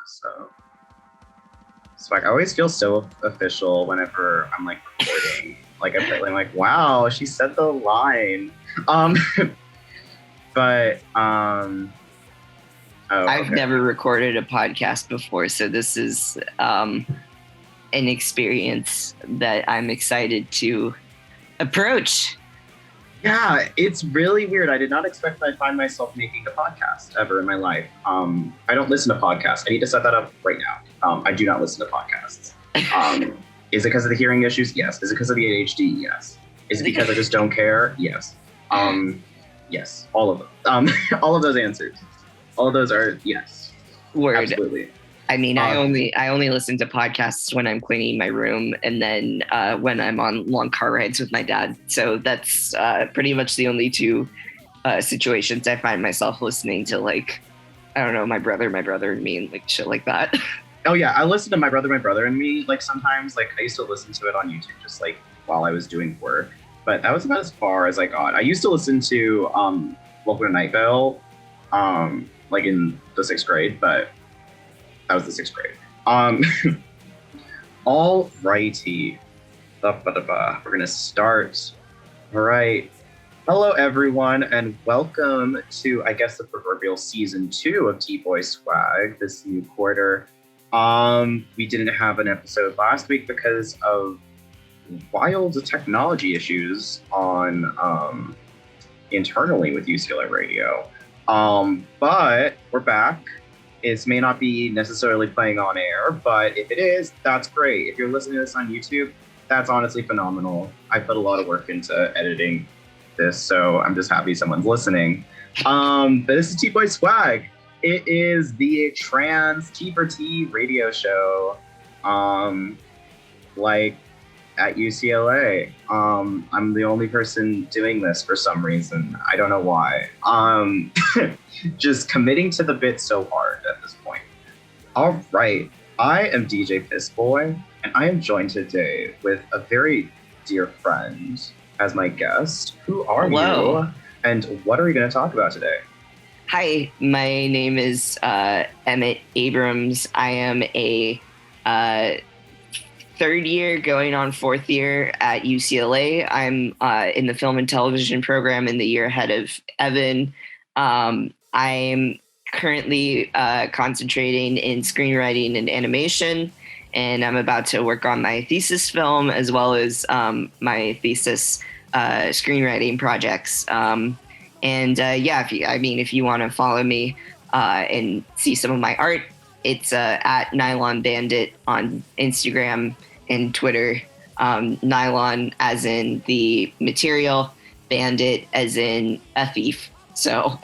So like I always feel so official whenever I'm like recording. Like I'm like, wow, she said the line. But I've never recorded a podcast before, so this is an experience that I'm excited to approach. Yeah, it's really weird. I did not expect I'd find myself making a podcast ever in my life. I don't listen to podcasts. I need to set that up right now. I do not listen to podcasts. Is it because of the hearing issues? Yes. Is it because of the ADHD? Yes. Is it because I just don't care? Yes. Yes. All of them. All of those answers. All of those are yes. Word. Absolutely. I mean, I only listen to podcasts when I'm cleaning my room and then when I'm on long car rides with my dad. So that's pretty much the only two situations I find myself listening to, like, I don't know, my brother and me and like shit like that. Oh yeah, I listen to my brother and me. Like sometimes, like I used to listen to it on YouTube just like while I was doing work. But that was about as far as I got. I used to listen to Welcome to Night Vale, like in the 6th grade, but that was the 6th grade. All righty. We're gonna start. All right. Hello everyone, and welcome to, I guess, the proverbial season 2 of T-Boy Swag, this new quarter. We didn't have an episode last week because of wild technology issues on internally with UCLA Radio. But we're back. It may not be necessarily playing on air, but if it is, that's great. If you're listening to this on YouTube, that's honestly phenomenal. I put a lot of work into editing this, so I'm just happy someone's listening. But this is T-Boy Swag. It is the trans T4T radio show, like at UCLA. I'm the only person doing this for some reason. I don't know why. Just committing to the bit so hard at this point. All right, I am DJ Pissboy, and I am joined today with a very dear friend as my guest. Who are you? And what are we going to talk about today? Hi, my name is Emmet Abrams. I am a 3rd year going on 4th year at UCLA. I'm in the film and television program in the year ahead of Evan. I'm currently concentrating in screenwriting and animation, and I'm about to work on my thesis film as well as my thesis screenwriting projects. If you want to follow me and see some of my art, it's at Nylon Bandit on Instagram and Twitter. Nylon as in the material, bandit as in a thief. So,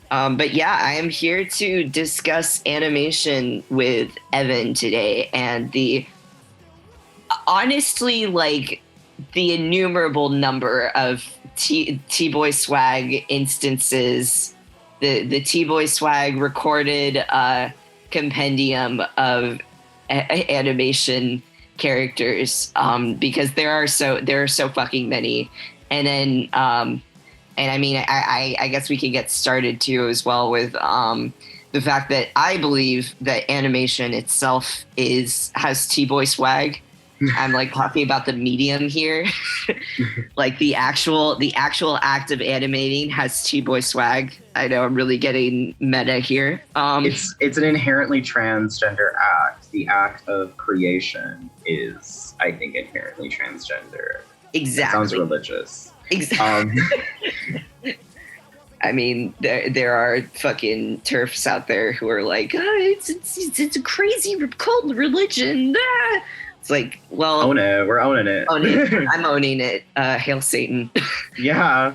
but yeah, I am here to discuss animation with Evan today, and honestly, like the innumerable number of T-Boy Swag instances, the T-Boy Swag recorded compendium of animation characters, because there are so fucking many. And then I guess we could get started too as well with the fact that I believe that animation itself has T-Boy Swag. I'm like talking about the medium here. Like the actual act of animating has T-Boy Swag. I know I'm really getting meta here. It's an inherently transgender act. The act of creation is, I think, inherently transgender. Exactly. It sounds religious. Exactly. I mean, there are fucking TERFs out there who are like, it's a crazy cult religion. Ah. It's like, well, own it. We're owning it. I'm owning it. Hail Satan. Yeah.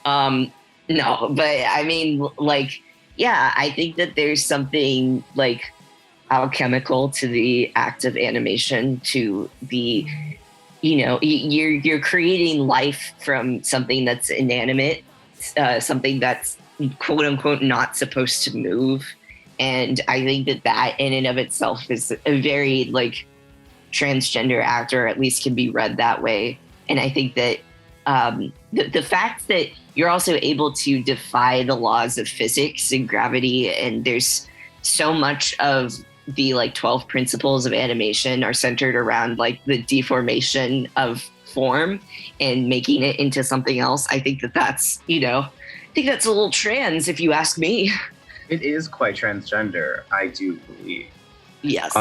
No, but I mean, like, yeah, I think that there's something like alchemical to the act of animation, to the, you're creating life from something that's inanimate, something that's quote unquote not supposed to move. And I think that in and of itself is a very like transgender act, or at least can be read that way. And I think that the fact that you're also able to defy the laws of physics and gravity, and there's so much of the like 12 principles of animation are centered around like the deformation of form and making it into something else. I think that's, I think that's a little trans, if you ask me. It is quite transgender, I do believe. Yes.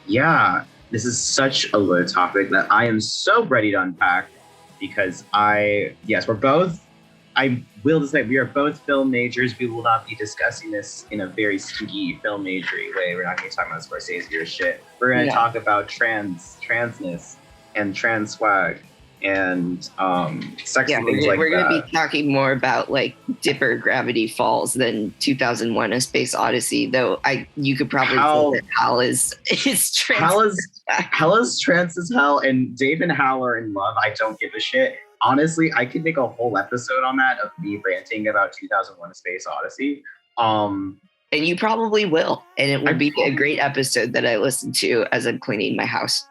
Yeah, this is such a good topic that I am so ready to unpack because I will just say we are both film majors. We will not be discussing this in a very stinky film majory way. We're not going to talk about Scorsese or shit. We're going to talk about transness and trans swag and sexy things like that. We're going to be talking more about like Dipper Gravity Falls than 2001: A Space Odyssey, though you could probably say that Hal is trans. Hal is trans as hell, and Dave and Hal are in love. I don't give a shit. Honestly, I could make a whole episode on that of me ranting about 2001: A Space Odyssey. And you probably will, and it will be a great episode that I listen to as I'm cleaning my house.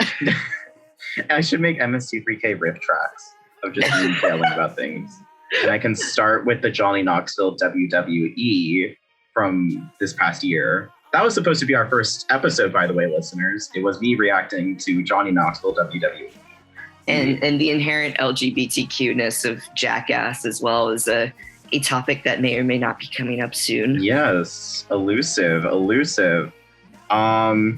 I should make MST3K riff tracks of just me yelling about things. And I can start with the Johnny Knoxville WWE from this past year. That was supposed to be our first episode, by the way, listeners. It was me reacting to Johnny Knoxville WWE. And the inherent LGBTQ-ness of Jackass, as well as a topic that may or may not be coming up soon. Yes, elusive. I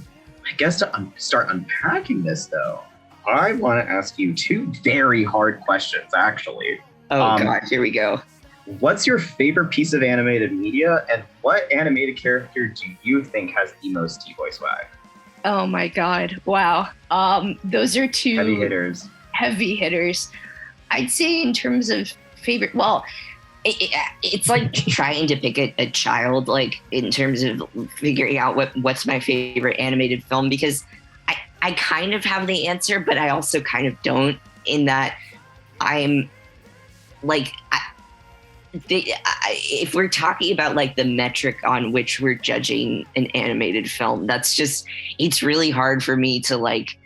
guess to start unpacking this, though, I want to ask you two very hard questions, actually. Oh, God, here we go. What's your favorite piece of animated media, and what animated character do you think has the most T-boy swag? Oh, my God. Wow. Those are two heavy hitters. I'd say in terms of favorite, well, it's like trying to pick a child, like in terms of figuring out what's my favorite animated film, because I kind of have the answer, but I also kind of don't, in that I'm like, if we're talking about like the metric on which we're judging an animated film, it's really hard for me to like,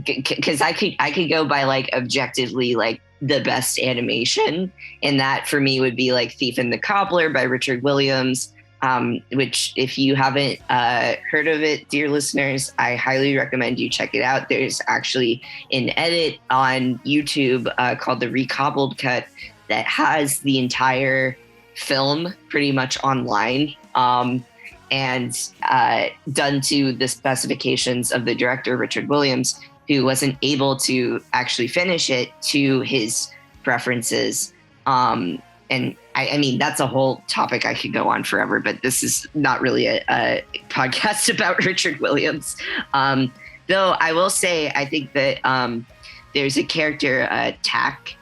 because I could go by like objectively like the best animation, and that for me would be like Thief and the Cobbler by Richard Williams, which if you haven't heard of it, dear listeners, I highly recommend you check it out. There's actually an edit on YouTube called the Recobbled Cut that has the entire film pretty much online, and done to the specifications of the director, Richard Williams, who wasn't able to actually finish it to his preferences. And I mean, that's a whole topic I could go on forever, but this is not really a podcast about Richard Williams. Though I will say, I think that there's a character, Tack,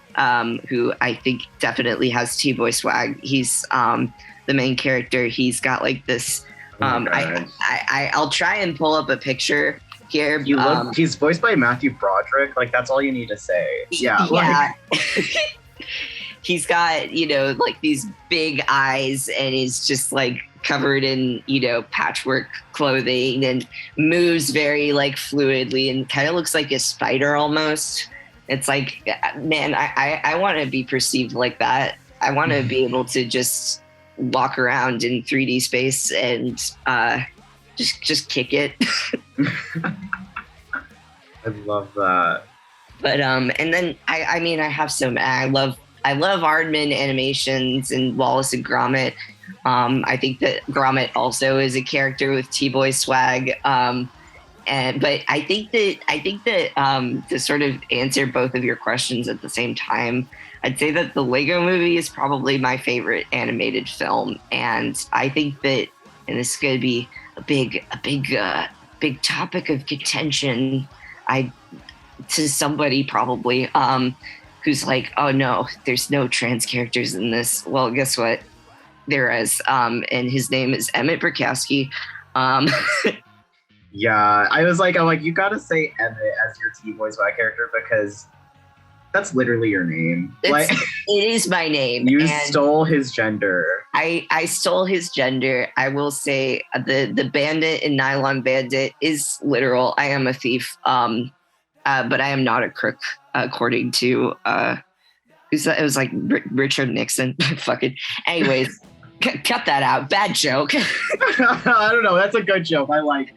who I think definitely has T-boy swag. He's the main character. He's got like this, I'll try and pull up a picture here. He's voiced by Matthew Broderick. Like, that's all you need to say. Yeah. Like. He's got, like these big eyes, and is just like covered in, patchwork clothing, and moves very like fluidly and kind of looks like a spider almost. It's like, man, I want to be perceived like that. I want to be able to just walk around in 3D space and just kick it. I love that. But and then I mean, I have so many. I love Aardman animations and Wallace and Gromit. I think that Gromit also is a character with T-boy swag. But I think that to sort of answer both of your questions at the same time, I'd say that the Lego Movie is probably my favorite animated film, and I think that, and this is going to be a big topic of contention, to somebody probably who's like, oh no, there's no trans characters in this. Well, guess what? There is, and his name is Emmet Brickowski. Yeah, I'm like, you gotta say Emmet as your T-boy swag character, because that's literally your name. It is my name. You stole his gender. I stole his gender. I will say the bandit in Nylon Bandit is literal. I am a thief, but I am not a crook, according to It was like Richard Nixon. Fucking. Anyways, cut that out. Bad joke. I don't know. That's a good joke. I like it.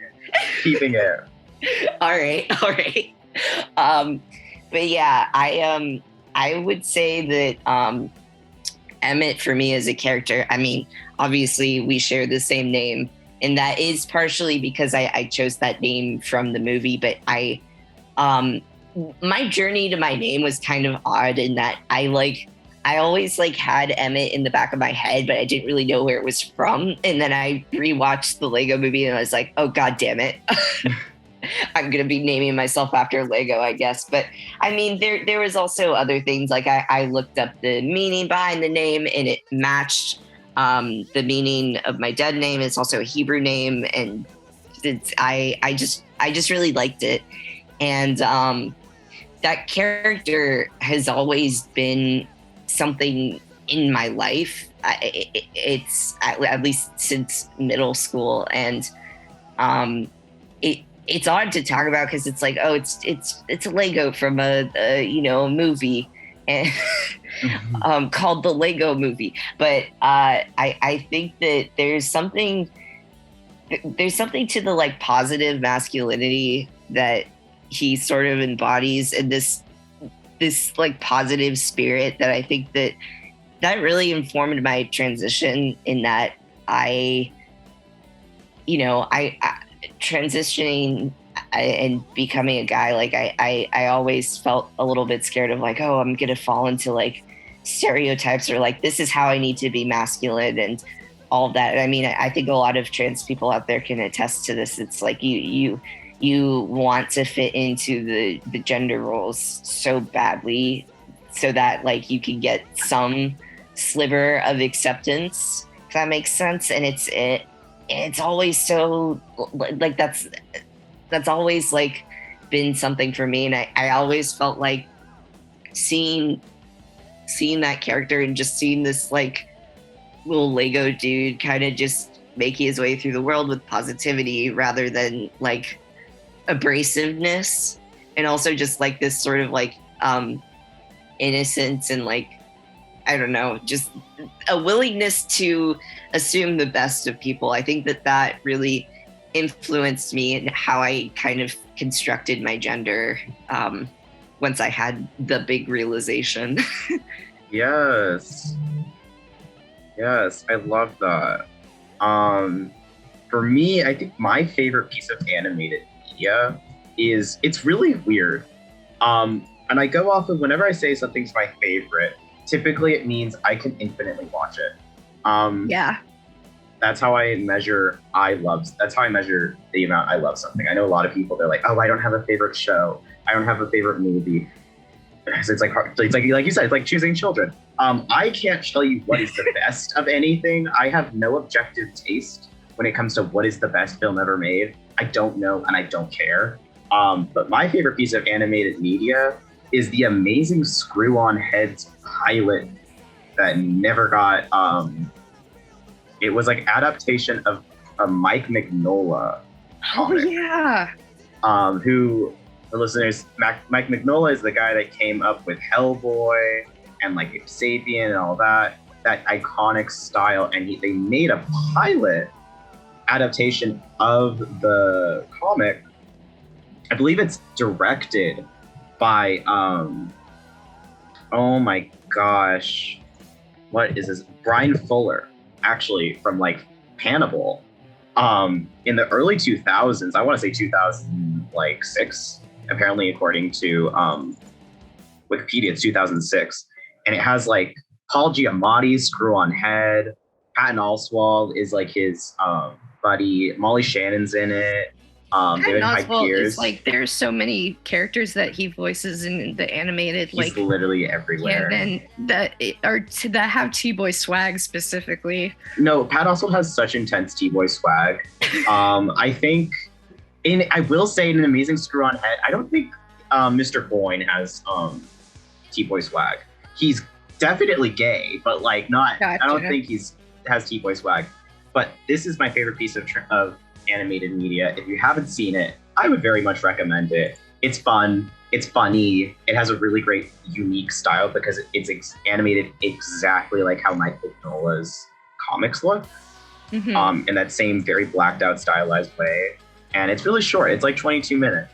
Keeping it. All right. But yeah, I would say that Emmett for me as a character. I mean, obviously we share the same name, and that is partially because I chose that name from the movie. But my journey to my name was kind of odd in that I always like had Emmett in the back of my head, but I didn't really know where it was from. And then I rewatched the Lego movie and I was like, oh, God damn it. I'm going to be naming myself after Lego, I guess. But I mean, there was also other things. Like I looked up the meaning behind the name and it matched the meaning of my dead name. It's also a Hebrew name. And I just really liked it. And that character has always been something in my life. It's at least since middle school. And it's odd to talk about because it's like, oh, it's a Lego from a movie and called the Lego Movie. But I think that there's something to the like positive masculinity that he sort of embodies, and this like positive spirit that I think that really informed my transition in that I transitioning and becoming a guy, like I always felt a little bit scared of like, oh, I'm going to fall into like stereotypes or like, this is how I need to be masculine and all that. I mean, I think a lot of trans people out there can attest to this. It's like you want to fit into the gender roles so badly so that like you can get some sliver of acceptance, if that makes sense. And it's always so like that's always like been something for me. And I always felt like seeing that character and just seeing this like little Lego dude kind of just making his way through the world with positivity rather than like abrasiveness, and also just like this sort of like innocence and like, I don't know, just a willingness to assume the best of people. I think that really influenced me in how I kind of constructed my gender once I had the big realization. Yes, I love that. For me, I think my favorite piece of animated media it's really weird. And I go off of whenever I say something's my favorite, typically it means I can infinitely watch it. Yeah. That's how I measure that's how I measure the amount I love something. I know a lot of people, they're like, oh, I don't have a favorite show. I don't have a favorite movie. It's like hard. It's like you said, it's like choosing children. I can't tell you what is the best of anything. I have no objective taste when it comes to what is the best film ever made. I don't know, and I don't care. But my favorite piece of animated media is the amazing Screw-On Heads pilot that never got. It was like adaptation of a Mike Mignola comic. Oh yeah. Who, the listeners, Mike Mignola is the guy that came up with Hellboy and like Sapien and all that iconic style, and they made a pilot adaptation of the comic. I believe it's directed by oh my gosh, what is this? Brian Fuller, actually, from like Hannibal. In the early 2000s, I want to say 2006, apparently according to Wikipedia, it's 2006, and it has like Paul Giamatti's Screw-On Head. Patton Oswalt is like his buddy. Molly Shannon's in it. Patton Oswalt is like, there's so many characters that he voices in the animated. He's like literally everywhere. And that have T-Boy swag specifically. No, Patton Oswalt has such intense T-Boy swag. I think, I will say, in An Amazing Screw-On Head, I don't think Mr. Boyne has T-Boy swag. He's definitely gay, but like not. Gotcha. I don't think has T-Boy swag. But this is my favorite piece of animated media. If you haven't seen it, I would very much recommend it. It's fun. It's funny. It has a really great, unique style because it's animated exactly like how Mike Mignola's comics look, in that same very blacked out, stylized way. And it's really short. It's like 22 minutes.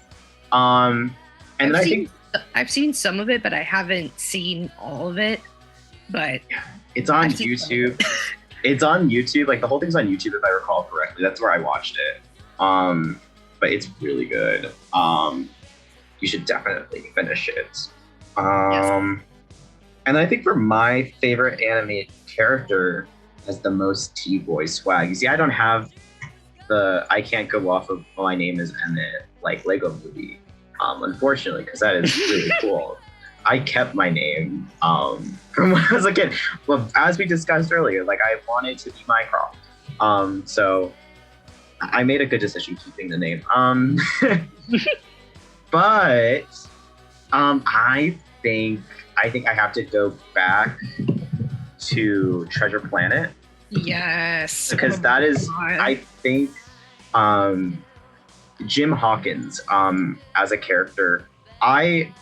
And I've seen some of it, but I haven't seen all of it. But it's on YouTube. It's on YouTube. Like the whole thing's on YouTube, if I recall correctly. That's where I watched it. But it's really good. You should definitely finish it. Yes. And I think for my favorite anime character has the most T-boy swag. You see, I don't have I can't go off of my name is Emmet, like Lego Movie, unfortunately, because that is really cool. I kept my name from when I was a kid. Well, as we discussed earlier, like I wanted to be Mycroft. So I made a good decision keeping the name. But I think I have to go back to Treasure Planet. Yes. Because that is, I think, Jim Hawkins as a character. I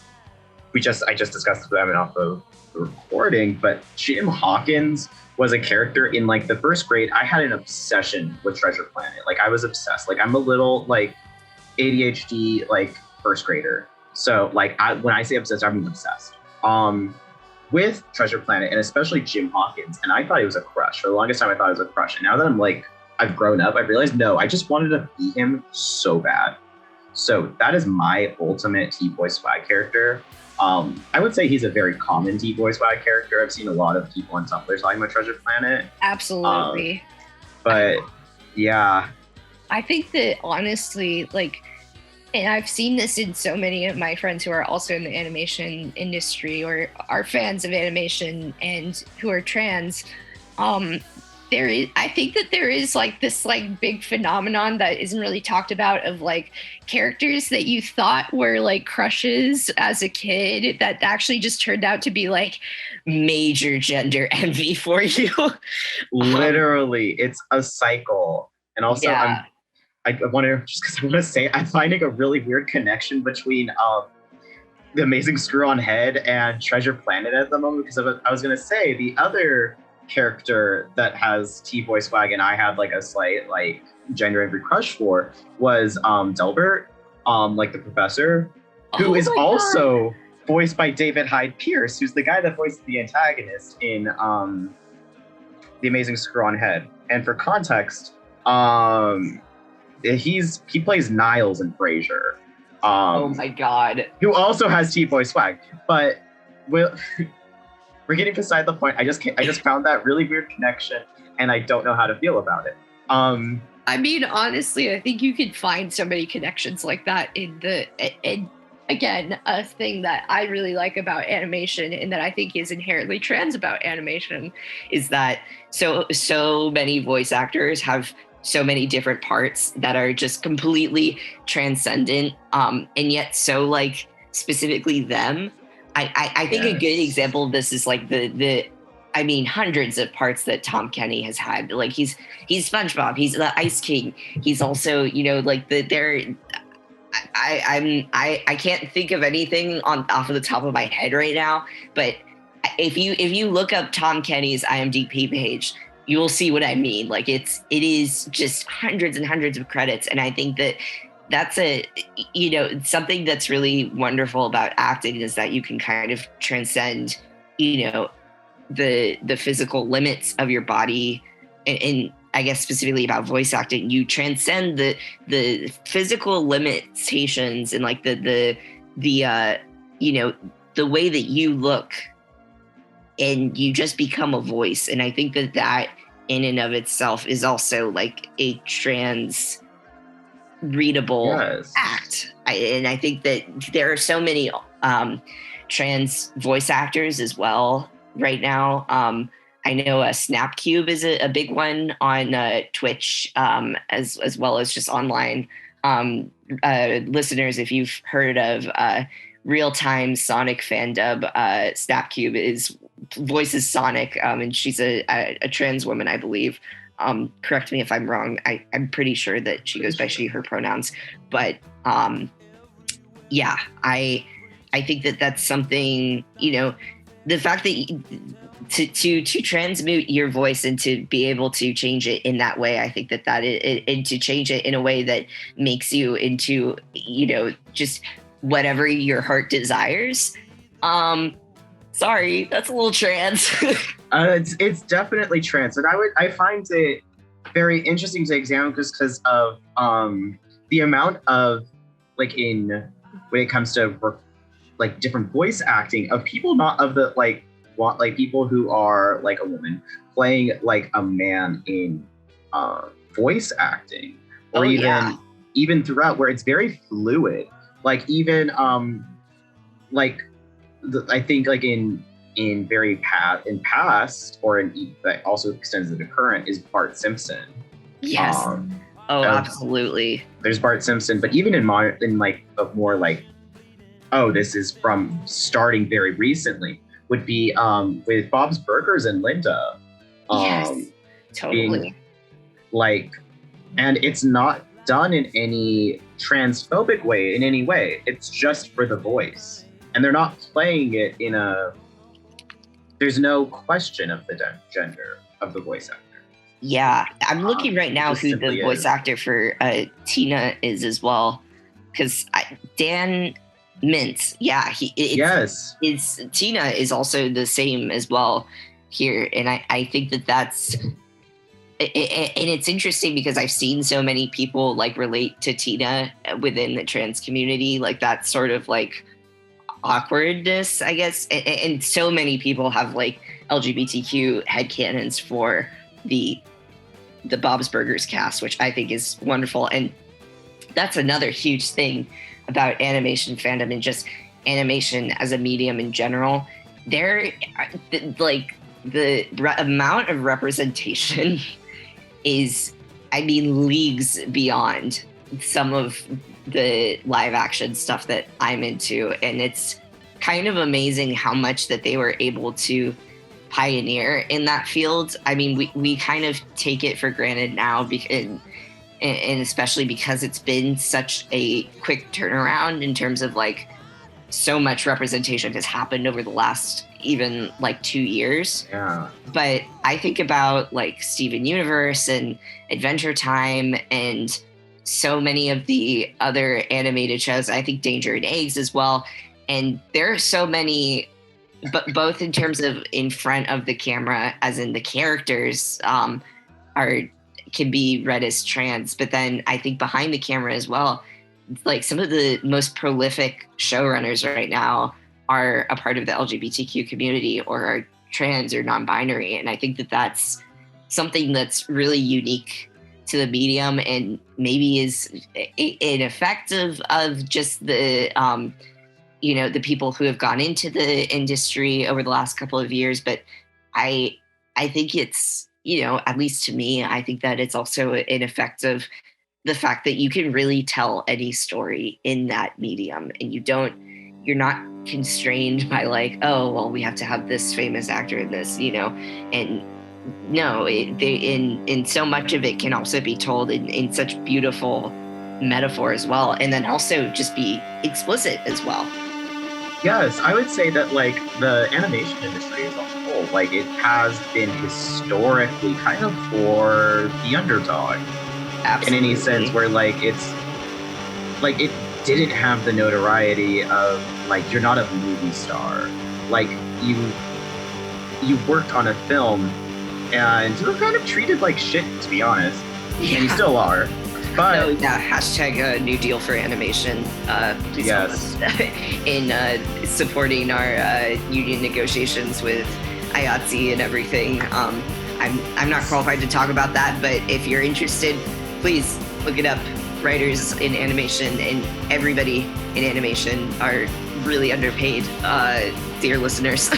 just discussed with Evan off of the recording, but Jim Hawkins was a character in like the first grade. I had an obsession with Treasure Planet. Like I was obsessed. Like I'm a little like ADHD like first grader. So like when I say obsessed, I mean obsessed. With Treasure Planet and especially Jim Hawkins. And I thought he was a crush. For the longest time I thought it was a crush. And now that I'm like, I've grown up, I realized no, I just wanted to be him so bad. So that is my ultimate T-boy swag character. I would say he's a very common T-boy swag character. I've seen a lot of people on Tumblr talking about Treasure Planet. Absolutely. But yeah. I think that honestly, like, and I've seen this in so many of my friends who are also in the animation industry or are fans of animation and who are trans. I think that there is like this like big phenomenon that isn't really talked about of like characters that you thought were like crushes as a kid that actually just turned out to be like major gender envy for you. Literally, it's a cycle. And also, yeah. I want to say I'm finding a really weird connection between the Amazing Screw-On Head and Treasure Planet at the moment, because I was going to say the other character that has T-boy swag and I had like a slight like gender envy crush for was Delbert, like the professor, who is also voiced by David Hyde Pierce, who's the guy that voiced the antagonist in The Amazing Screw-On Head. And for context, he plays Niles in Frasier. Oh my god. Who also has T-boy swag. But we're getting beside the point. I just found that really weird connection and I don't know how to feel about it. I mean, honestly, I think you could find so many connections like that and again, a thing that I really like about animation and that I think is inherently trans about animation is that so many voice actors have so many different parts that are just completely transcendent, and yet so like specifically them. I think a good example of this is like the hundreds of parts that Tom Kenny has had. Like he's SpongeBob, he's the Ice King. He's also, I can't think of anything off of the top of my head right now, but if you look up Tom Kenny's IMDb page, you will see what I mean. Like it is just hundreds and hundreds of credits. And I think that's something that's really wonderful about acting is that you can kind of transcend, the physical limits of your body. And I guess specifically about voice acting, you transcend the physical limitations and like the way that you look, and you just become a voice. And I think that in and of itself is also like a trans readable act. And I think that there are so many trans voice actors as well right now. I know Snapcube is a big one on Twitch, as well as just online. Listeners, if you've heard of real-time Sonic fandub, Snapcube voices Sonic, and she's a trans woman, I believe. Correct me if I'm wrong. I'm pretty sure that she goes by she, her pronouns. But I think that that's something, the fact that to transmute your voice and to be able to change it in that way, I think that and to change it in a way that makes you into, just whatever your heart desires. Sorry, that's a little trans. It's definitely trans, and I find it very interesting to examine because of the amount of when it comes to different voice acting of people, not of the people who are like a woman playing like a man in voice acting, or even throughout, where it's very fluid. Like even I think like in past or that also extends into current is Bart Simpson. Yes. Absolutely. There's Bart Simpson, but even in this is from starting very recently, would be with Bob's Burgers and Linda. Yes, totally. And it's not done in any transphobic way in any way. It's just for the voice. And they're not playing it there's no question of the gender of the voice actor. Yeah, I'm looking right now who the voice actor for Tina is as well. Because Dan Mintz, Tina is also the same as well here. And I think that's, and it's interesting because I've seen so many people relate to Tina within the trans community, that sort of awkwardness, I guess. And so many people have LGBTQ headcanons for the Bob's Burgers cast, which I think is wonderful. And that's another huge thing about animation fandom and just animation as a medium in general. The amount of representation is, leagues beyond some of the live action stuff that I'm into. And it's kind of amazing how much that they were able to pioneer in that field. We kind of take it for granted now and especially because it's been such a quick turnaround in terms of so much representation has happened over the last even 2 years. Yeah. But I think about Steven Universe and Adventure Time and so many of the other animated shows. I think Danger and Eggs as well. And there are so many, but both in terms of in front of the camera, as in the characters can be read as trans, but then I think behind the camera as well, some of the most prolific showrunners right now are a part of the LGBTQ community or are trans or non-binary. And I think that that's something that's really unique to the medium and maybe is an effect of just the, the people who have gone into the industry over the last couple of years. But I think it's, at least to me, I think that it's also an effect of the fact that you can really tell any story in that medium and you're not constrained by we have to have this famous actor in this, and no, in so much of it can also be told in such beautiful metaphor as well. And then also just be explicit as well. Yes, I would say that the animation industry as a whole, it has been historically kind of for the underdog. Absolutely. In any sense where it's it didn't have the notoriety of you're not a movie star. You worked on a film and you were kind of treated like shit, to be honest. Yeah. And you still are. But hashtag New Deal for animation. Please help us in supporting our union negotiations with IATSE and everything. I'm not qualified to talk about that, but if you're interested, please look it up. Writers in animation and everybody in animation are really underpaid, dear listeners.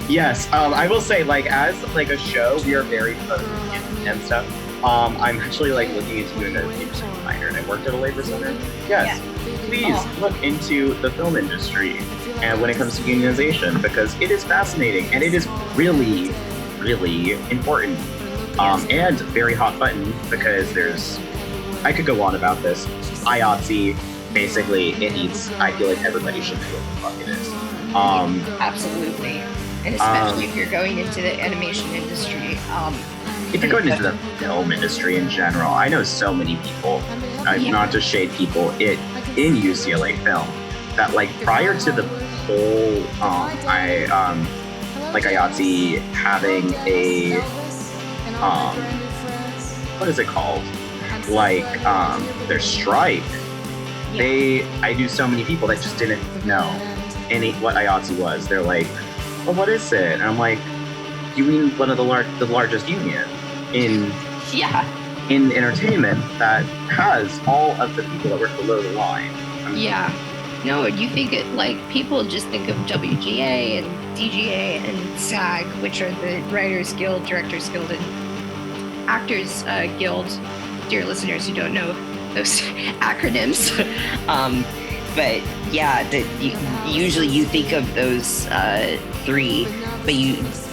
Yes, I will say, as a show, we are very pro-union and stuff. I'm actually looking into doing a labor center minor, and I worked at a labor center. Yes, please look into the film industry and when it comes to unionization, because it is fascinating and it is really, really important. And very hot button, because I could go on about this. IATSE, basically it needs. I feel like everybody should know what the fuck it is. Absolutely, and especially if you're going into the animation industry. If you're going into the film industry in general, I know so many people, not to shade people, in UCLA film, that like prior to the whole, IATSE having a, what is it called? Like, their strike. I knew so many people that just didn't know what IATSE was. They're like, well, what is it? And I'm like, you mean one of the largest union in entertainment that has all of the people that work below the line. No, you think it like people just think of WGA and DGA and SAG, which are the Writers Guild, Directors Guild, and Actors Guild. Dear listeners who don't know those acronyms, but yeah, usually you think of those three, but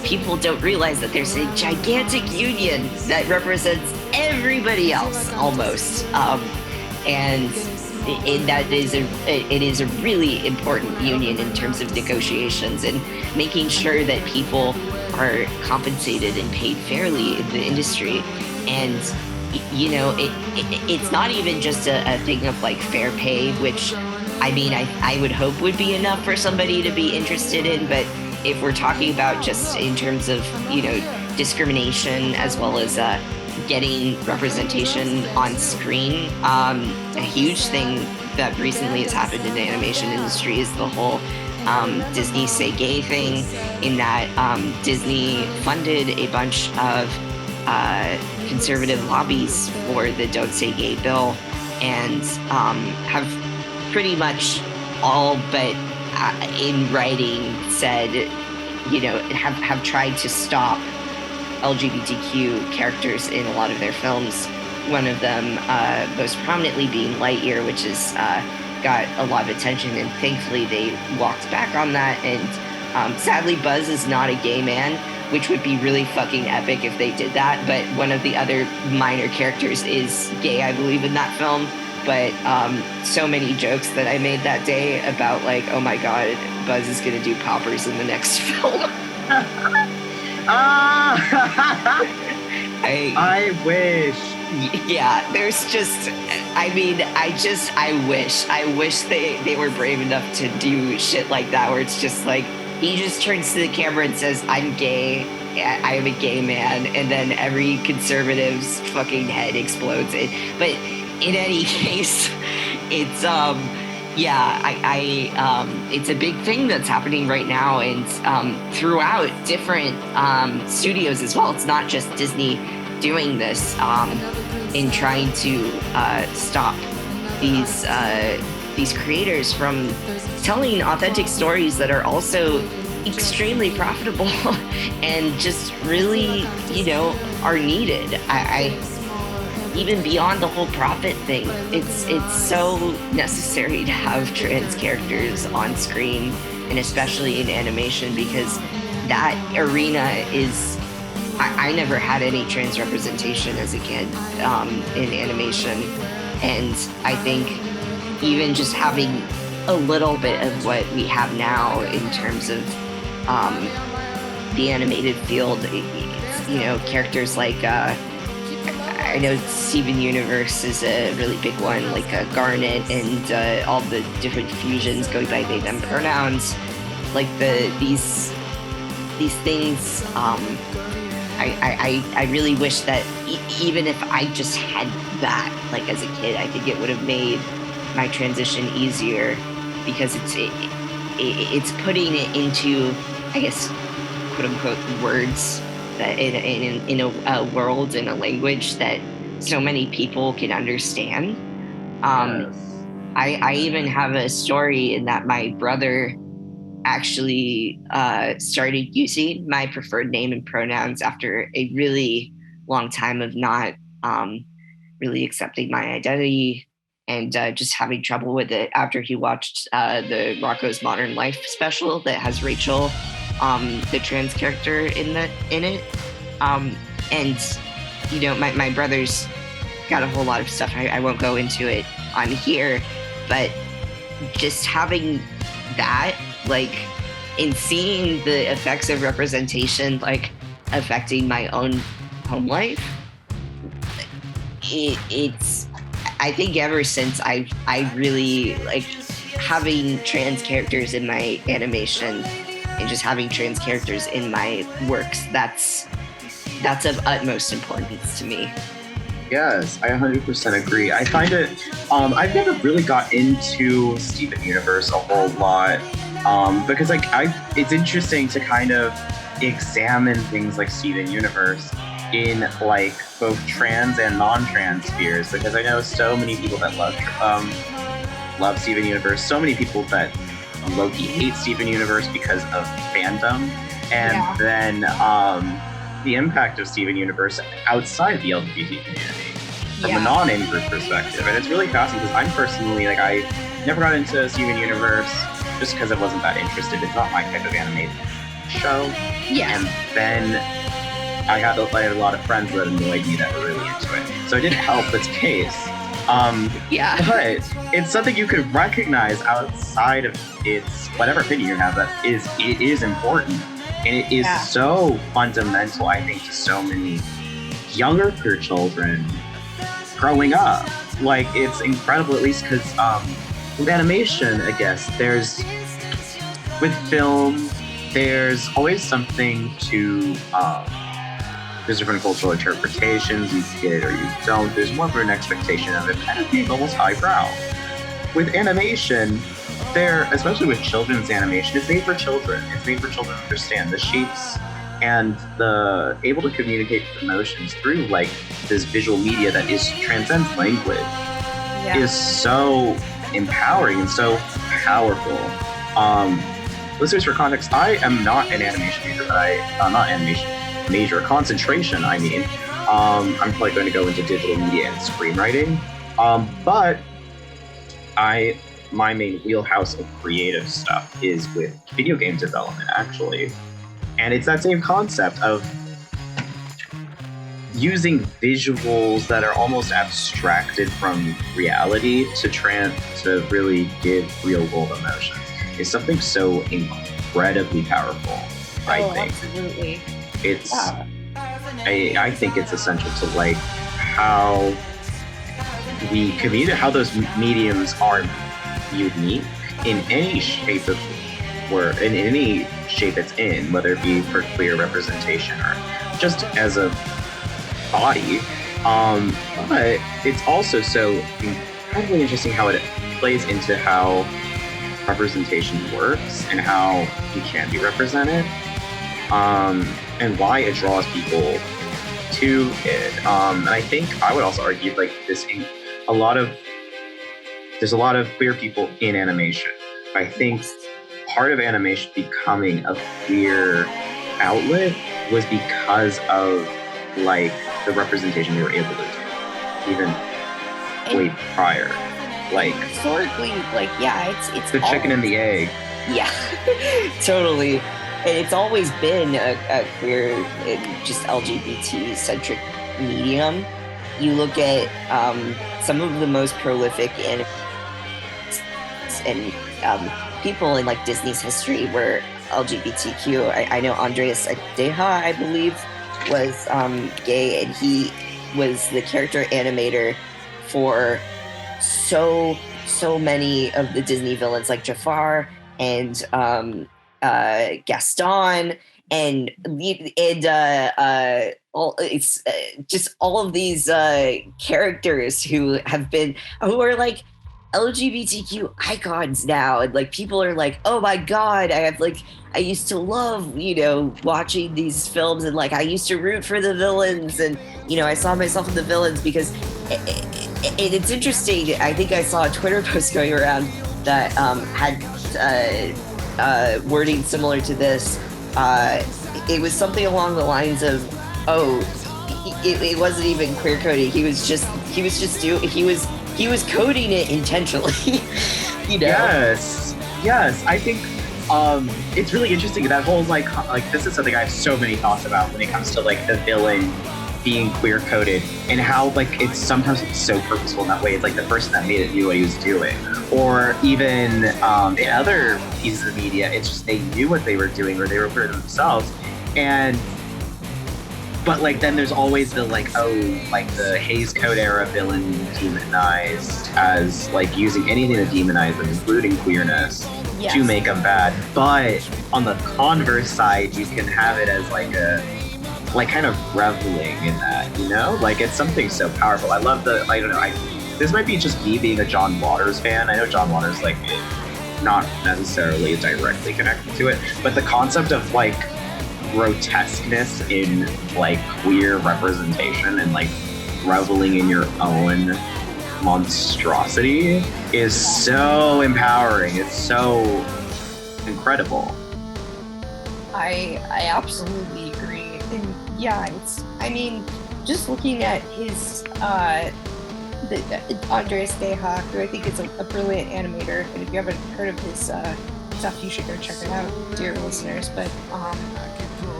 people don't realize that there's a gigantic union that represents everybody else almost, and that is it is a really important union in terms of negotiations and making sure that people are compensated and paid fairly in the industry. And it's not even just a thing of like fair pay, which I mean I would hope would be enough for somebody to be interested in, but if we're talking about just in terms of discrimination as well as getting representation on screen, a huge thing that recently has happened in the animation industry is the whole Disney Say Gay thing, in that Disney funded a bunch of conservative lobbies for the Don't Say Gay bill, and have pretty much all but in writing said, have tried to stop LGBTQ characters in a lot of their films. One of them most prominently being Lightyear, which has got a lot of attention, and thankfully they walked back on that. And sadly, Buzz is not a gay man, which would be really fucking epic if they did that. But one of the other minor characters is gay, I believe, in that film. But so many jokes that I made that day about like, oh my God, Buzz is going to do poppers in the next film. I wish. Yeah, there's just, I mean, I wish they were brave enough to do shit like that, where it's just like, he just turns to the camera and says, I'm gay, I am a gay man, and then every conservative's fucking head explodes. But in any case, it's, it's a big thing that's happening right now, and throughout different studios as well. It's not just Disney doing this in trying to stop these creators from telling authentic stories that are also extremely profitable and just really, are needed. I even beyond the whole profit thing, it's so necessary to have trans characters on screen, and especially in animation, because that arena is, I never had any trans representation as a kid in animation, and I think even just having a little bit of what we have now in terms of the animated field, characters like I know Steven Universe is a really big one, like Garnet, and all the different fusions going by they them pronouns, like these things. I really wish that even if I just had that, like as a kid, I think it would have made my transition easier, because it's putting it into, I guess, quote unquote, words that in a world, in a language that so many people can understand. Yes. I even have a story in that my brother actually started using my preferred name and pronouns after a really long time of not really accepting my identity, and just having trouble with it, after he watched the Rocco's Modern Life special that has Rachel, the trans character in it. And my brother's got a whole lot of stuff. I won't go into it on here, but just having that, like, in seeing the effects of representation, like, affecting my own home life, it's, I think ever since I really, like, having trans characters in my animation and just having trans characters in my works, that's of utmost importance to me. Yes, I 100% agree. I find it, I've never really got into Steven Universe a whole lot, because like it's interesting to kind of examine things like Steven Universe in like both trans and non-trans spheres, because I know so many people that love Steven Universe, so many people that low-key hate Steven Universe because of fandom, and then the impact of Steven Universe outside the LGBT community from a non-in group perspective. And it's really fascinating because I'm personally, like, I never got into Steven Universe just because I wasn't that interested. It's not my type of animated show. Yeah. And then I had a lot of friends that annoyed me that were really into it. So it didn't help its case. But it's something you could recognize outside of its whatever opinion you have, that it is important. And it is so fundamental, I think, to so many younger children growing up. Like, it's incredible, at least because with animation, I guess, with film, there's always something to, there's different cultural interpretations, you get it or you don't. There's more of an expectation of it kind of being almost highbrow. With animation, especially with children's animation, it's made for children. It's made for children to understand the shapes and the able to communicate emotions through like this visual media that transcends language is so empowering and so powerful. Listeners, for context, I am not an animation major, not animation major, concentration, I mean. I'm probably going to go into digital media and screenwriting, but my main wheelhouse of creative stuff is with video game development, actually. And it's that same concept of using visuals that are almost abstracted from reality to really give real world emotions. It's something so incredibly powerful, I think. Absolutely. I think it's essential to like how we communicate, how those mediums are unique in any shape in any shape it's in, whether it be for queer representation or just as a body. But it's also so incredibly interesting how it plays into how representation works and how you can be represented, and why it draws people to it. And I think I would also argue like there's a lot of queer people in animation. I think part of animation becoming a queer outlet was because of like the representation they were able to do, even way prior. Like historically, like it's the chicken and the egg. Yeah, totally. And it's always been a queer, just LGBT-centric medium. You look at some of the most prolific and people in like Disney's history were LGBTQ. I know Andreas Adeha, I believe, was gay, and he was the character animator for so many of the Disney villains, like Jafar and Gaston, and it's just all of these characters who are like LGBTQ icons now, and like people are like, oh my god, I used to love, watching these films, and like I used to root for the villains, and I saw myself in the villains, because it's interesting. I think I saw a Twitter post going around that had wording similar to this. It was something along the lines of, it wasn't even queer coding. He was coding it intentionally. Yes. I think it's really interesting that whole like this is something I have so many thoughts about when it comes to like the villain being queer coded, and how like it's sometimes so purposeful in that way. It's like the person that made it knew what he was doing, or even in other pieces of media, it's just they knew what they were doing, or they were queer themselves. And but like then there's always the like, oh, like the Hays Code era villain demonized as like using anything to demonize them, including queerness, to make them bad. But on the converse side, you can have it as like a like kind of reveling in that, you know? Like it's something so powerful. I love the, I don't know, this might be just me being a John Waters fan. I know John Waters like not necessarily directly connected to it, but the concept of like grotesqueness in like queer representation and like reveling in your own monstrosity is so empowering. It's so incredible. I absolutely agree. And yeah, it's, I mean, just looking at his Andreas Dehak, who I think is a brilliant animator, and if you haven't heard of his stuff, you should go check it out, dear listeners. But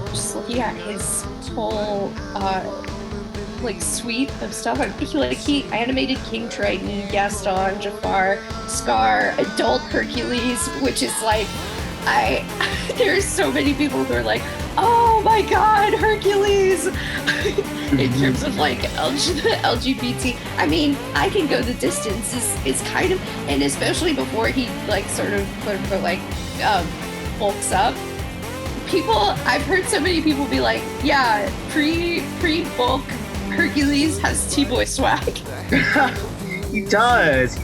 just looking at his whole like suite of stuff, he animated King Triton, Gaston, Jafar, Scar, Adult Hercules, which is like, there's so many people who are like, oh my god, Hercules! In terms of like LGBT, I mean, I Can Go the Distance is kind of, and especially before he like sort of quote unquote like bulks up. I've heard so many people be like, yeah, pre-bulk Hercules has T-boy swag. He does.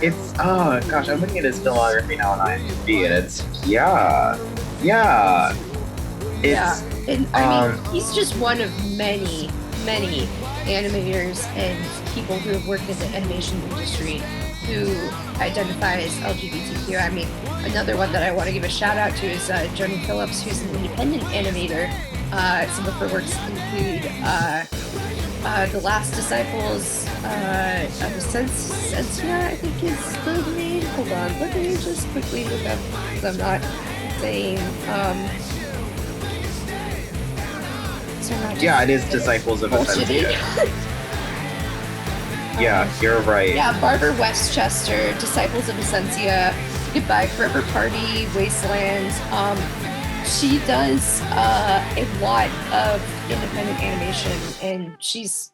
It's, oh gosh, I'm looking at his filmography now on IMDb, and it's, yeah. And I mean, he's just one of many animators and people who have worked in the animation industry who identify as LGBTQ. I mean, another one that I want to give a shout out to is Joni Phillips, who's an independent animator. Some of her works include The Last Disciples of Sensia, I think is the name. Hold on, let me just quickly look up, because I'm not saying... yeah, it is Disciples of Sensia. Yeah, you're right. Yeah, Barbara Westchester, Disciples of Essentia, Goodbye Forever Party, Wasteland. She does a lot of independent animation, and she's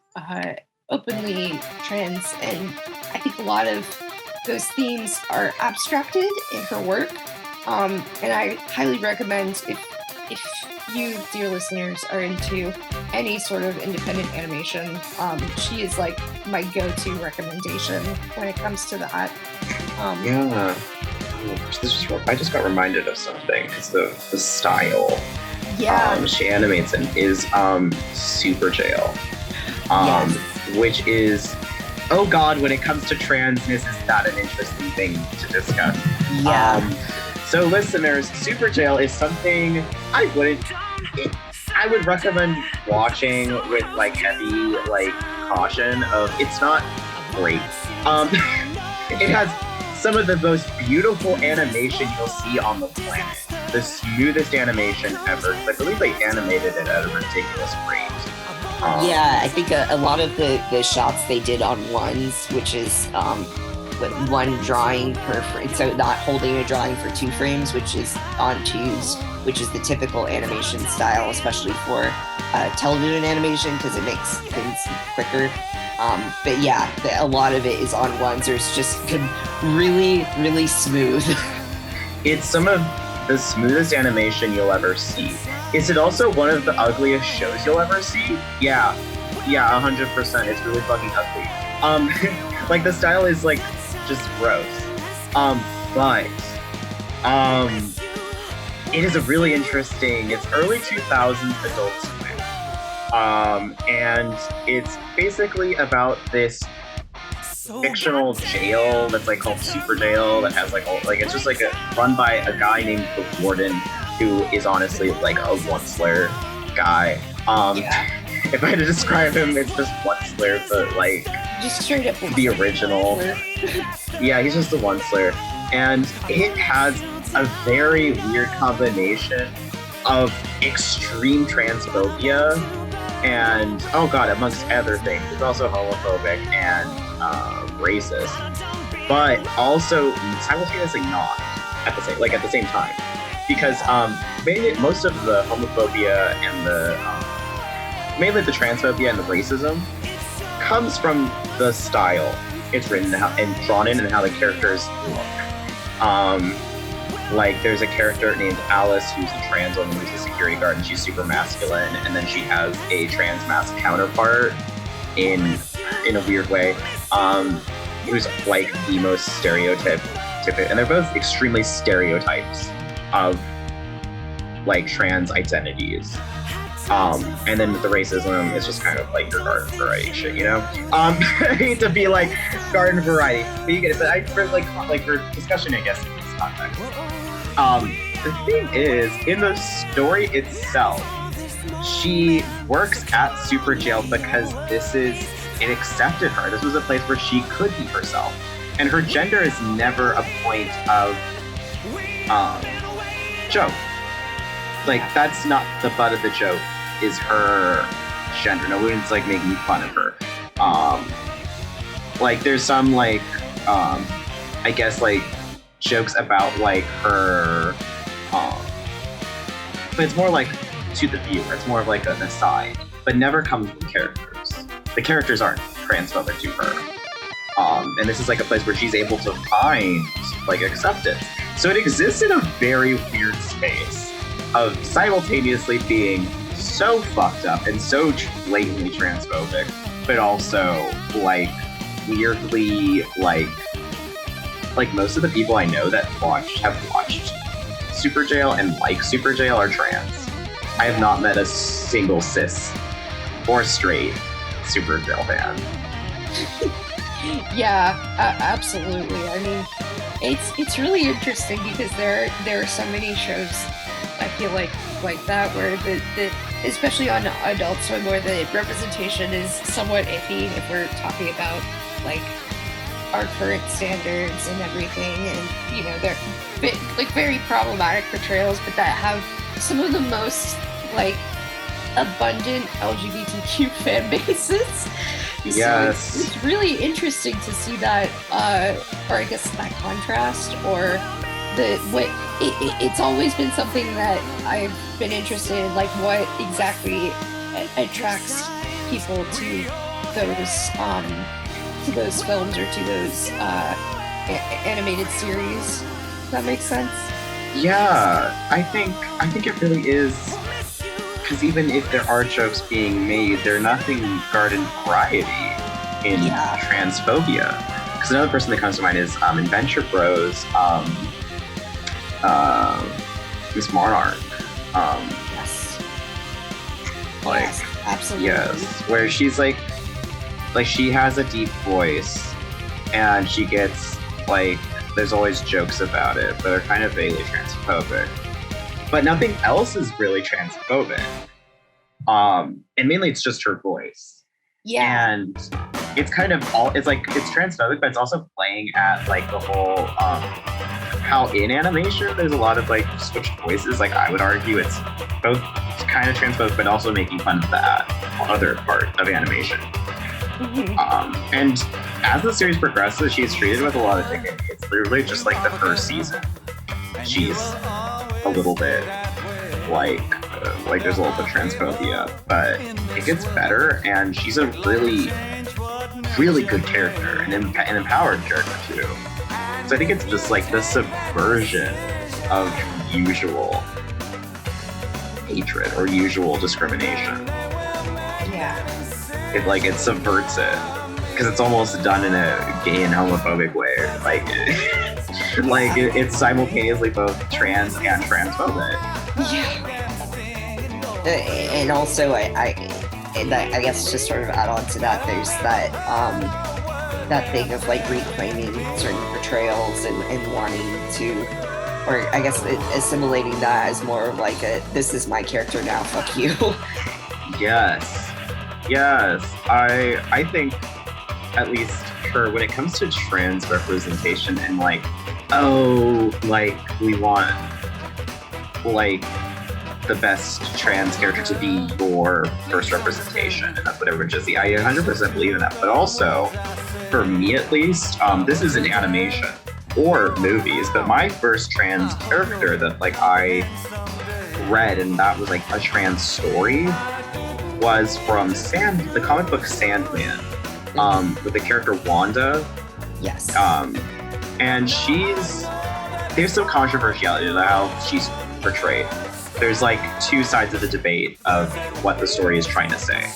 openly trans, and I think a lot of those themes are abstracted in her work. And I highly recommend if you, dear listeners, are into any sort of independent animation, she is like my go-to recommendation when it comes to that. Yeah. I just got reminded of something, because the style she animates in is Super Jail. Yes. Which is, oh god, when it comes to transness, is that an interesting thing to discuss? Yeah. So listeners, Super Jail is something I would recommend watching with like heavy like caution of, it's not great. It has some of the most beautiful animation you'll see on the planet. The smoothest animation ever. I believe they animated it at a ridiculous rate. Yeah, I think a lot of the shots they did on ones, which is one drawing per frame, so not holding a drawing for 2 frames, which is on twos, which is the typical animation style, especially for television animation, because it makes things quicker. But yeah, a lot of it is on ones, or it's just really, really smooth. It's some of the smoothest animation you'll ever see. Is it also one of the ugliest shows you'll ever see? Yeah, 100%. It's really fucking ugly. Like the style is like just gross. But it is a really interesting, it's early 2000s Adult Swim. And it's basically about this fictional jail that's like called Super Jail that has like it's just like run by a guy named the Warden, who is honestly like a one-slayer guy. If I had to describe him, it's just one-slayer, but like just straight up the original. Yeah, he's just a one-slayer, and it has a very weird combination of extreme transphobia And oh god, amongst other things, it's also homophobic and racist, but also simultaneously not at the same time, because mainly most of the homophobia and the mainly the transphobia and the racism comes from the style it's written and drawn in and how the characters look. Like there's a character named Alice who's a trans woman who's a security guard, and she's super masculine, and then she has a trans mask counterpart in a weird way, who's like the most stereotypic, and they're both extremely stereotypes of like trans identities. And then with the racism, it's just kind of like your garden variety shit, you know? I hate to be like garden variety, but you get it. But for discussion, I guess, in this context. The thing is, in the story itself, she works at Super Jail because it accepted her. This was a place where she could be herself. And her gender is never a point of joke. Like, that's not the butt of the joke, is her gender. No one's like making fun of her. Like there's some like I guess like jokes about like her but it's more like to the viewer. It's more of like an aside, but never comes from characters. The characters aren't transphobic to her. And this is like a place where she's able to find like acceptance. So it exists in a very weird space of simultaneously being so fucked up and so blatantly transphobic, but also like weirdly like most of the people I know that have watched Super Jail and like Super Jail are trans. I have not met a single cis or straight Super Jail fan. Yeah, absolutely. I mean, it's really interesting because there are so many shows I feel like that where the especially on Adult Swim where the representation is somewhat iffy if we're talking about like our current standards and everything, and you know they're like very problematic portrayals, but that have some of the most like abundant LGBTQ fan bases. Yes. So it's really interesting to see that, or I guess that contrast, or it's always been something that I've been interested in, like what exactly attracts people to those films or to those animated series. Does that make sense? Yeah, I think it really is, because even if there are jokes being made, they're nothing garden variety in transphobia. Because another person that comes to mind is Adventure Bros, Miss Monarch. Yes. Like, yes, absolutely. Yes, where she's like she has a deep voice, and she gets like, there's always jokes about it, but they're kind of vaguely transphobic. But nothing else is really transphobic. And mainly it's just her voice. Yeah. And it's kind of it's transphobic, but it's also playing at like the whole how in animation there's a lot of like switched voices. Like I would argue it's both kind of transphobic, but also making fun of that other part of animation. Mm-hmm. And as the series progresses, she's treated with a lot of dignity. It's literally just like the first season. She's a little bit like there's a little bit of transphobia, but it gets better, and she's a really, really good character, and an empowered character too. So I think it's just like the subversion of usual hatred or usual discrimination. Yeah. It subverts it, because it's almost done in a gay and homophobic way. Like it's simultaneously both trans and transphobic. Yeah. And also, I guess just sort of add on to that, there's that thing of like reclaiming certain portrayals and wanting to, or I guess assimilating that as more of like this is my character now, fuck you. Yes. I think, at least for when it comes to trans representation and like, we want like the best trans character to be your first representation. And that's what everyone should see. I 100% believe in that. But also, for me at least, this is in animation or movies, but my first trans character that like I read and that was like a trans story was from the comic book Sandman, with the character Wanda. Yes. And there's some controversiality to how she's portrayed. There's like two sides of the debate of what the story is trying to say.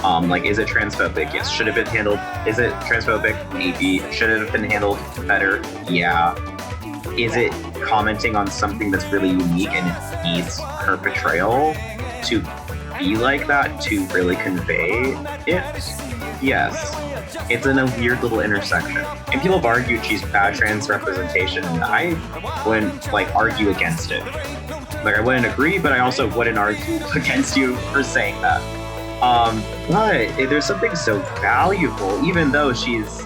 Like, is it transphobic? Yes. Should it have been handled? Is it transphobic? Maybe. Should it have been handled better? Yeah. Is it commenting on something that's really unique and it needs her portrayal to be like that to really convey it? Yes. It's in a weird little intersection. And people have argued she's bad trans representation, and I wouldn't like argue against it. Like, I wouldn't agree, but I also wouldn't argue against you for saying that. But there's something so valuable, even though she's,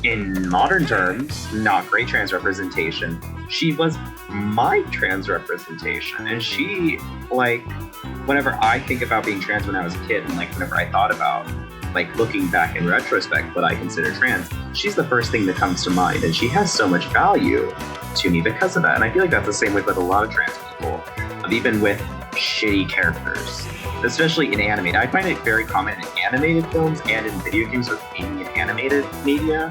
in modern terms, not great trans representation. She was my trans representation. And she, like, whenever I think about being trans when I was a kid, and like whenever I thought about like looking back in retrospect what I consider trans, she's the first thing that comes to mind, and she has so much value to me because of that. And I feel like that's the same with a lot of trans people, even with shitty characters, especially in anime. I find it very common in animated films and in video games with being in animated media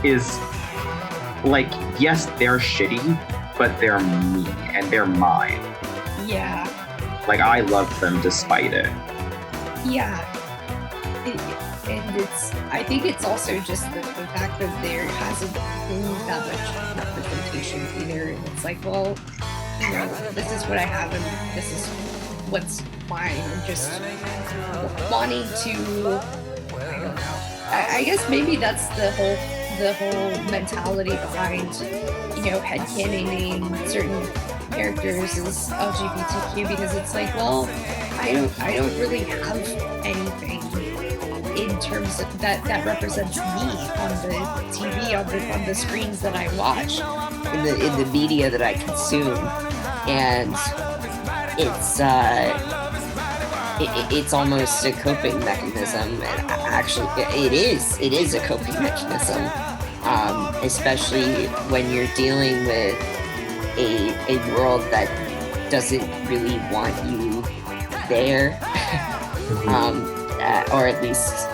is like, yes, they're shitty, but they're me and they're mine. Yeah. Like, I love them despite it. Yeah. I think it's also just the fact that there hasn't been that much representation either. And it's like, well, you know, this is what I have and this is what's mine. And just wanting to, I don't know. I guess maybe that's the whole mentality behind, you know, headcanoning certain characters as LGBTQ, because it's like, well, I don't really have anything in terms of that represents me on the TV, on the screens that I watch, in the media that I consume, and it's almost a coping mechanism. And actually, it is a coping mechanism, especially when you're dealing with a world that doesn't really want you there. Or at least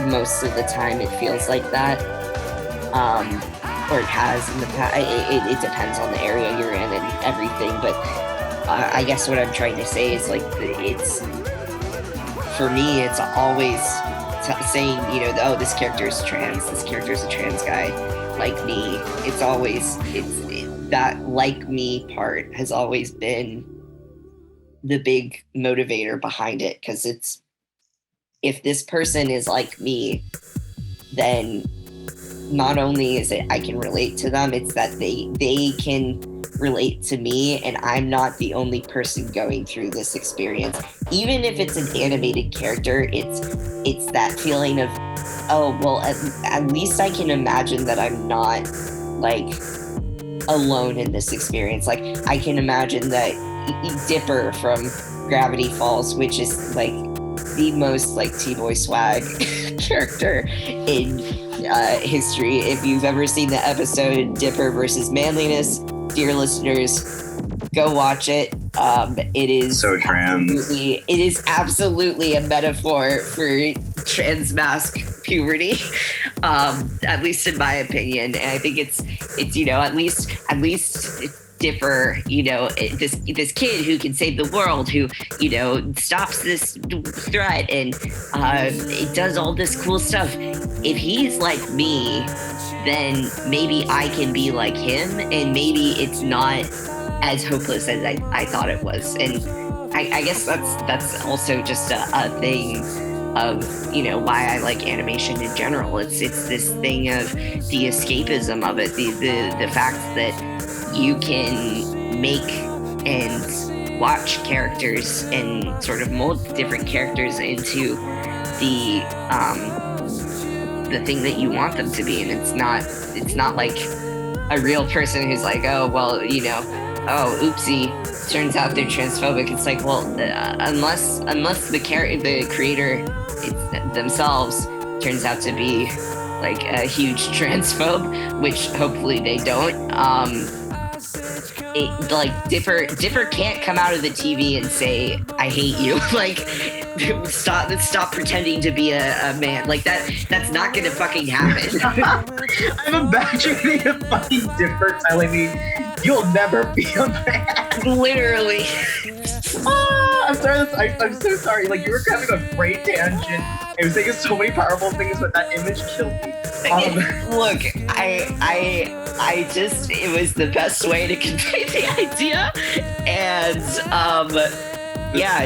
most of the time it feels like that, or it has in the past. It depends on the area you're in and everything, but I guess what I'm trying to say is, like, it's, for me, it's always saying, you know, oh, this character is trans, this character is a trans guy like me. It's always, that like me part has always been the big motivator behind it, because it's, if this person is like me, then not only is it I can relate to them, it's that they can relate to me, and I'm not the only person going through this experience. Even if it's an animated character, it's that feeling of, oh, well, at least I can imagine that I'm not, like, alone in this experience. Like, I can imagine that Dipper from Gravity Falls, which is, like, the most, like, T-boy swag character in history. If you've ever seen the episode Dipper versus Manliness, dear listeners, go watch it. It is so trans. It is absolutely a metaphor for trans mask puberty, at least in my opinion. And I think it's you know, at least Dipper, you know, this kid who can save the world, who, you know, stops this threat and it does all this cool stuff. If he's like me, then maybe I can be like him, and maybe it's not as hopeless as I thought it was. And I guess that's also just a thing of, you know, why I like animation in general. It's this thing of the escapism of it, the fact that you can make and watch characters and sort of mold different characters into the thing that you want them to be. And it's not like a real person who's like, oh, well, you know, oh, oopsie, turns out they're transphobic, it's like, well, unless the creator themselves turns out to be like a huge transphobe, which hopefully they don't. Like Dipper can't come out of the TV and say, "I hate you." Like, stop pretending to be a man. Like that's not gonna fucking happen. I'm imagining a fucking Dipper telling me, "You'll never be a man." Literally. I'm sorry. I'm so sorry. Like, you were having a great tangent. I was saying so many powerful things, but that image killed me. Look, I just, it was the best way to convey the idea, and yeah,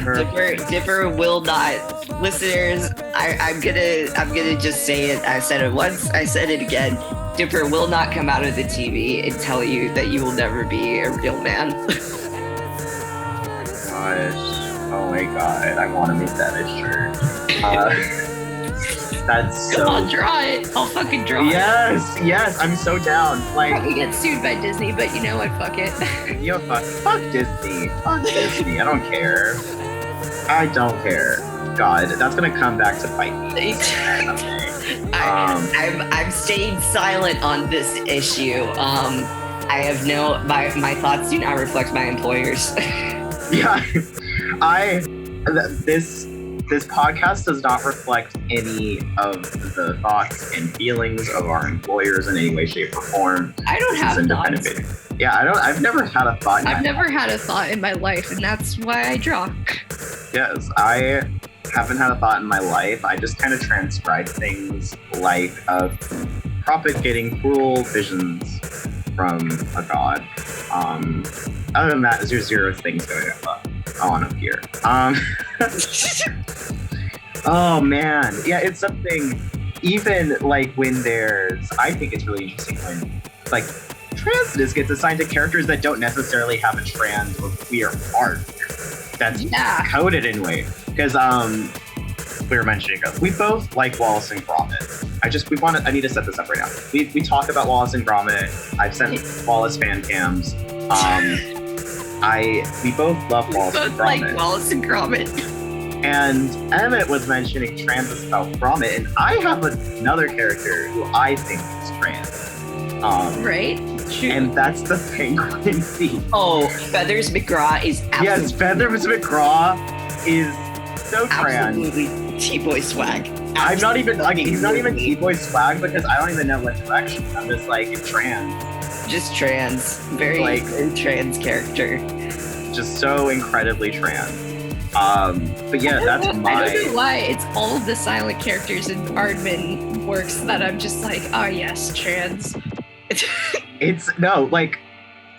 Dipper will not. Listeners, I'm gonna just say it. I said it once. I said it again. Dipper will not come out of the TV and tell you that you will never be a real man. Oh my god, I want to make that a shirt. That's so... I'll draw it. I'll fucking draw it. Yes, I'm so down. Like, probably get sued by Disney, but you know what? Fuck it. You know, fuck Disney. Fuck Disney. I don't care. God, that's gonna come back to bite me. I'm staying silent on this issue. I have my thoughts do not reflect my employers. Yeah, this podcast does not reflect any of the thoughts and feelings of our employers in any way, shape, or form. I don't have thoughts. Yeah, I've never had a thought. I've never had a thought in my life, and that's why I draw. Yes, I haven't had a thought in my life. I just kind of transcribe things like propagating cruel visions from a god. Other than that, there's zero things going on up here. Oh man, yeah, it's something. Even like when I think it's really interesting when like transness gets assigned to characters that don't necessarily have a trans or queer arc that's coded in a way. Because we were mentioning, we both like Wallace and Gromit. I need to set this up right now. We talk about Wallace and Gromit. I've sent Wallace fan cams. We both love Wallace and Gromit. Like Wallace and Gromit. And Emmet was mentioning trans about Gromit, and I have another character who I think is trans. Right? True. And that's the Penguin Thief. Oh, Feathers McGraw is absolutely... Yes, Feathers McGraw is so trans. Absolutely T-boy swag. I'm not even, like, he's not even T-boy swag because I don't even know what direction. I'm just like, trans. Just trans. Very trans character. Just so incredibly trans. But yeah, that's I don't know why it's all of the silent characters in Aardman works that I'm just like, oh yes, trans.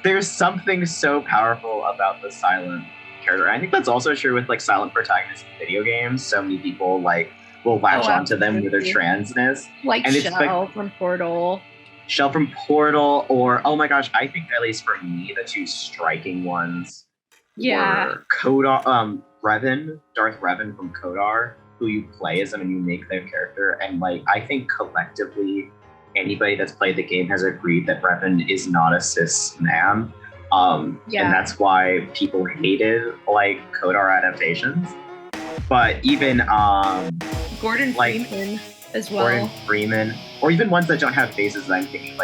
There's something so powerful about the silent character. I think that's also true with like silent protagonists in video games. So many people will latch onto them with their transness. Like Shell from Portal. Shell from Portal, or oh my gosh, I think at least for me, the two striking ones were Kodar, Darth Revan from Kodar, who you play as them and you make their character. And I think collectively, anybody that's played the game has agreed that Revan is not a cis man. And that's why people hated Kodar adaptations. But even Gordon Freeman as well. Gordon Freeman, or even ones that don't have faces. I'm thinking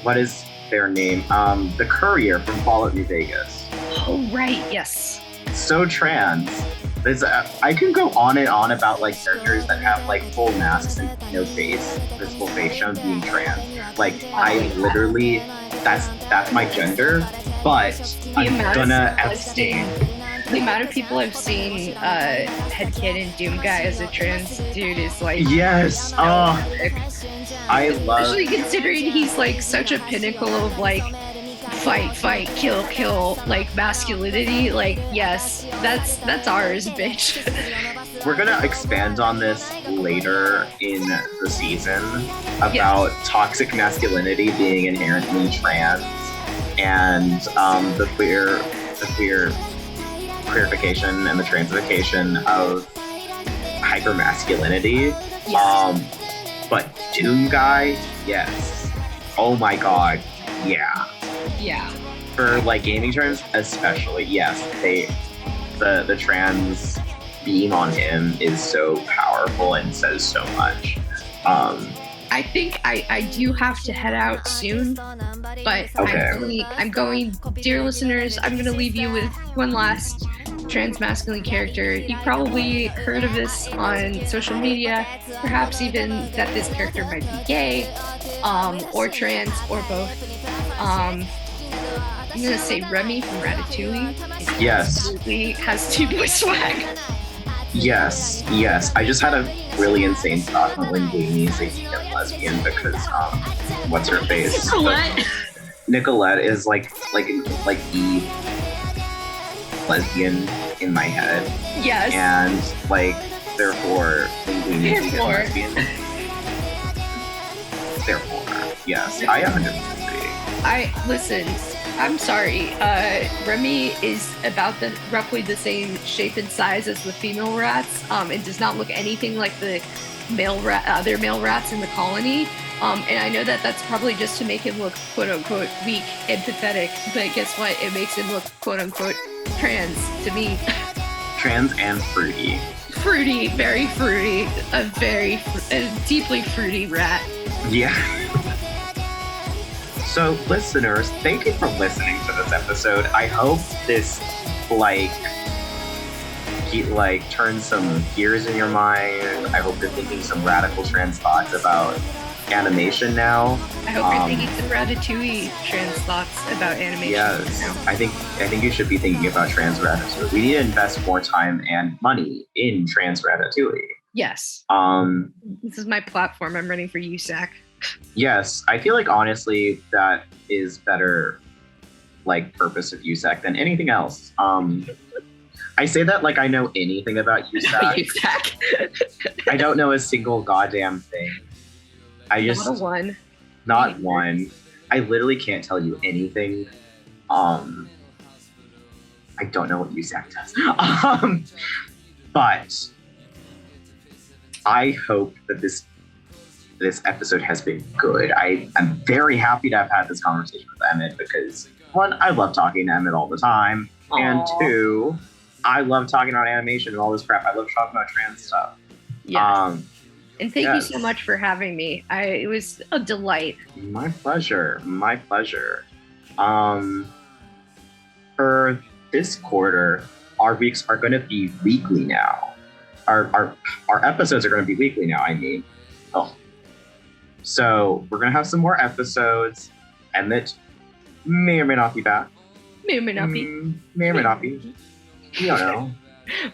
what is their name? The Courier from Fallout New Vegas. Oh right, yes. So trans. I can go on and on about characters that have full masks and no face, visible face shown being trans. I literally, that's my gender, but I'm gonna abstain. The amount of people I've seen headcanon Doom Guy as a trans dude is yes. I love, especially considering he's such a pinnacle of fight, kill, masculinity. Yes, that's ours, bitch. We're gonna expand on this later in the season about toxic masculinity being inherently trans and the queerification and the transification of hypermasculinity. Yes. But Doom Guy, yes. Oh my god, yeah. Yeah. for like gaming terms, especially, yes, the trans beam on him is so powerful and says so much. I think I do have to head out soon, but Okay. I'm going, dear listeners, I'm going to leave you with one last trans masculine character. You probably heard of this on social media, perhaps even that this character might be gay, or trans, or both. I'm going to say Remy from Ratatouille. Yes. Absolutely has two boy swag. Yes. I just had a really insane thought when Linguini is a vegan lesbian because what's her face? Nicolette is like Eve lesbian in my head. Yes. And like therefore Linguini is a lesbian. Therefore, yes, I 100% agree. Listen, I'm sorry. Remy is about roughly the same shape and size as the female rats, and does not look anything like the other male rats in the colony. And I know that that's probably just to make him look quote unquote weak and pathetic. But guess what? It makes him look quote unquote trans to me. Trans and fruity. Fruity, very fruity, a deeply fruity rat. Yeah. So, listeners, thank you for listening to this episode. I hope this, turns some gears in your mind. I hope you're thinking some radical trans thoughts about animation now. I hope you're thinking some Ratatouille trans thoughts about animation. Yes, now. I think you should be thinking about trans Ratatouille. We need to invest more time and money in trans Ratatouille. Yes. This is my platform. I'm running for USAC. Yes, I feel like honestly that is better purpose of USAC than anything else. I say that like I know anything about USAC. USAC. I don't know a single goddamn thing. Not one. I literally can't tell you anything. I don't know what USAC does. But I hope that this episode has been good. I'm very happy to have had this conversation with Emmett because, one, I love talking to Emmett all the time. Aww. And two, I love talking about animation and all this crap. I love talking about trans stuff. Yeah. And thank you so much for having me. It was a delight. My pleasure. For this quarter, our weeks are going to be weekly now. Our episodes are going to be weekly now, I mean. Oh. So we're going to have some more episodes. Emmett may or may not be back. May or may not be. May or may not be. We don't know.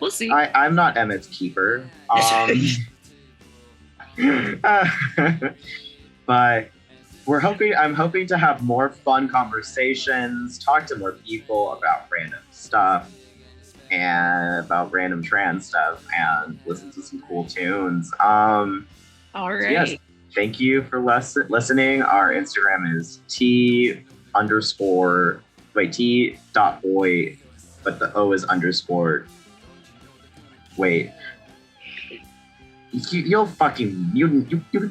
We'll see. I'm not Emmett's keeper. But I'm hoping to have more fun conversations, talk to more people about random stuff and about random trans stuff and listen to some cool tunes. All right. So yes, thank you for listening. Our Instagram is t.boy, but the O is underscore. Wait. You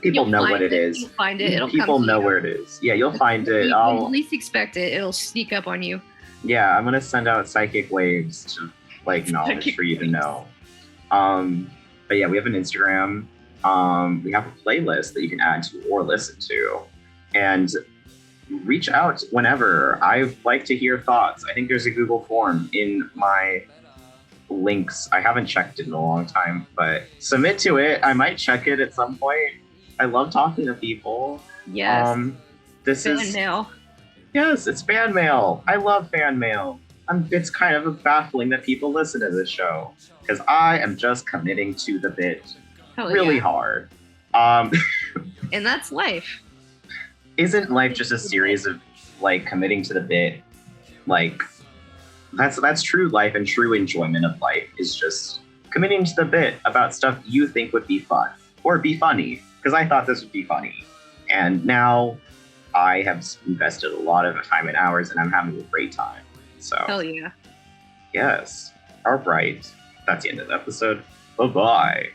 people know what it is. You'll find it. It'll people come to know you. where it is. Yeah, you'll find it. When you least expect it, it'll sneak up on you. Yeah, I'm gonna send out psychic waves to knowledge for you to know. But yeah, we have an Instagram. We have a playlist that you can add to or listen to, and reach out whenever. I like to hear thoughts. I think there's a Google form in my links. I haven't checked it in a long time, but submit to it. I might check it at some point. I love talking to people. Yes. Fan mail. Yes, it's fan mail. I love fan mail. It's kind of baffling that people listen to this show because I am just committing to the bit really hard. And that's life. Isn't life just a series of committing to the bit? That's true life, and true enjoyment of life is just committing to the bit about stuff you think would be fun or be funny, because I thought this would be funny. And now I have invested a lot of time and hours and I'm having a great time. So hell yeah. Yes. All right. That's the end of the episode. Bye-bye.